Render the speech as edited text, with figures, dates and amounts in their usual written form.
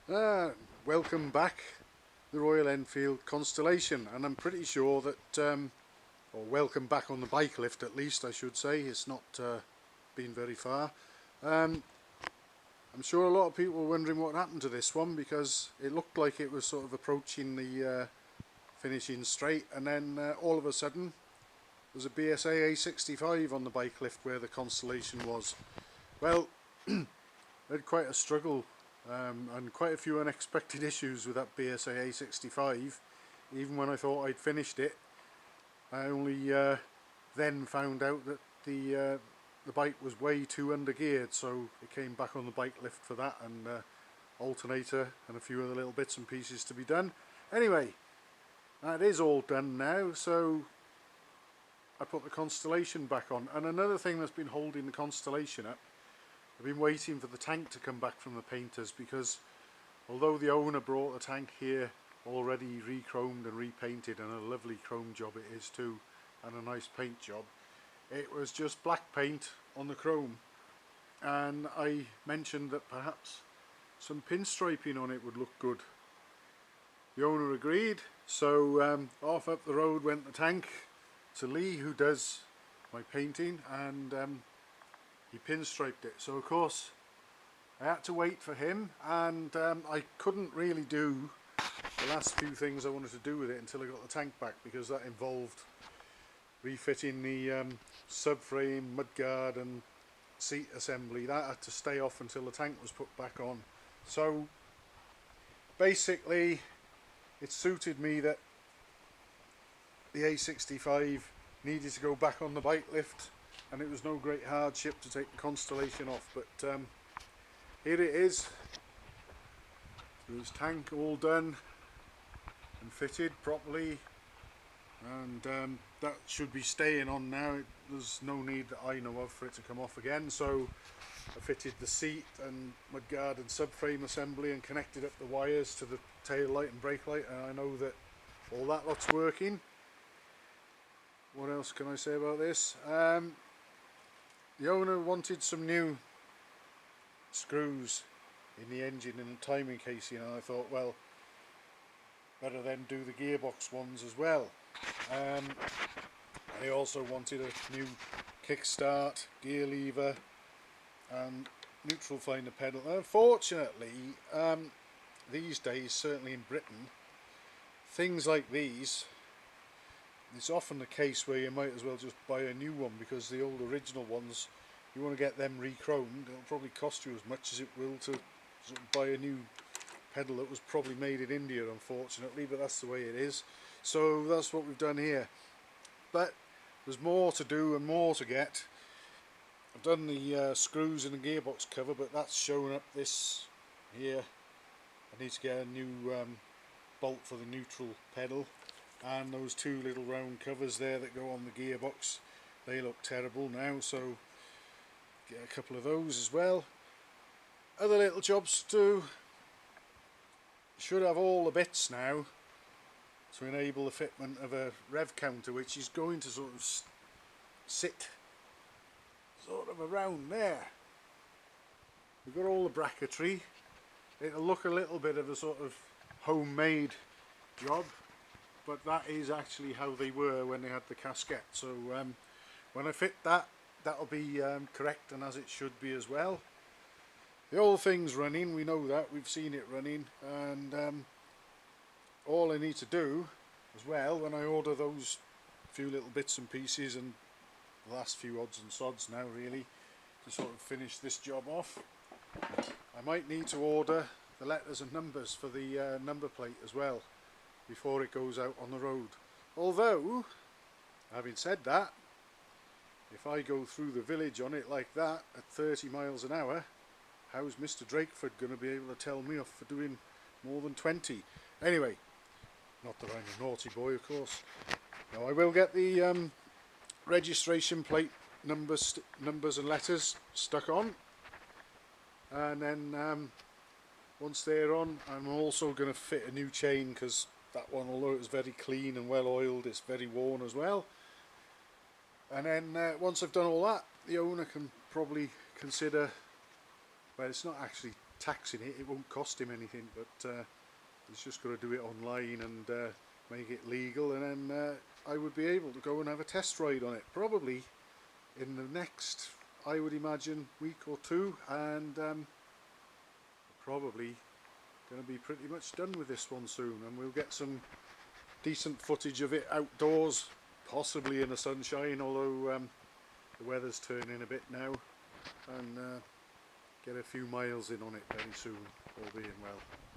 Welcome back, the Royal Enfield Constellation, and I'm pretty sure that, or welcome back on the bike lift at least I should say, it's not been very far. I'm sure a lot of people were wondering what happened to this one because it looked like it was sort of approaching the finishing straight, and then all of a sudden there's a BSA A65 on the bike lift where the Constellation was. Well, I had quite a struggle and quite a few unexpected issues with that BSA A65. Even when I thought I'd finished it, I only then found out that the bike was way too undergeared, so it came back on the bike lift for that, and alternator and a few other little bits and pieces to be done. Anyway, that is all done now, so I put the Constellation back on. And another thing that's been holding the Constellation up, I've been waiting for the tank to come back from the painters, because although the owner brought the tank here already re-chromed and repainted, and a lovely chrome job it is too, and a nice paint job, it was just black paint on the chrome, and I mentioned that perhaps some pinstriping on it would look good. The owner agreed, so off up the road went the tank to Lee, who does my painting, and he pinstriped it. So of course I had to wait for him, and I couldn't really do the last few things I wanted to do with it until I got the tank back, because that involved refitting the subframe, mudguard and seat assembly. That had to stay off until the tank was put back on. So basically it suited me that the A65 needed to go back on the bike lift, and it was no great hardship to take the Constellation off. But here it is, this tank all done and fitted properly, and that should be staying on now. There's no need that I know of for it to come off again, so I fitted the seat and mudguard and subframe assembly and connected up the wires to the tail light and brake light, and I know that all that lot's working. What else can I say about this? The owner wanted some new screws in the engine and timing casing, and I thought, well, better then do the gearbox ones as well. And he also wanted a new kickstart, gear lever and neutral finder pedal. And unfortunately, these days, certainly in Britain, things like these, it's often the case where you might as well just buy a new one, because the old original ones, you want to get them re-chromed, it'll probably cost you as much as it will to sort of buy a new pedal that was probably made in India, unfortunately, but that's the way it is. So that's what we've done here. But there's more to do and more to get. I've done the screws in the gearbox cover, but that's showing up this here. I need to get a new bolt for the neutral pedal, and those two little round covers there that go on the gearbox, they look terrible now, so get a couple of those as well. Other little jobs too. Should have all the bits now to enable the fitment of a rev counter, which is going to sort of sit sort of around there. We've got all the bracketry. It'll look a little bit of a sort of homemade job, but that is actually how they were when they had the casket. So when I fit that, that'll be correct and as it should be as well. The whole thing's running, we know that, we've seen it running, and all I need to do as well, when I order those few little bits and pieces and the last few odds and sods now really, to sort of finish this job off, I might need to order the letters and numbers for the number plate as well before it goes out on the road. Although, having said that, if I go through the village on it like that at 30 miles an hour, how's Mr. Drakeford going to be able to tell me off for doing more than 20? Anyway, not that I'm a naughty boy, of course. Now I will get the registration plate numbers and letters stuck on, and then once they're on, I'm also going to fit a new chain, because that one, although it's very clean and well oiled, it's very worn as well. And then once I've done all that, the owner can probably consider, well, it's not actually taxing it, it won't cost him anything, but he's just got to do it online and make it legal, and then I would be able to go and have a test ride on it, probably in the next, I would imagine, week or two, and probably going to be pretty much done with this one soon, and we'll get some decent footage of it outdoors, possibly in the sunshine, although the weather's turning a bit now, and get a few miles in on it very soon, all being well.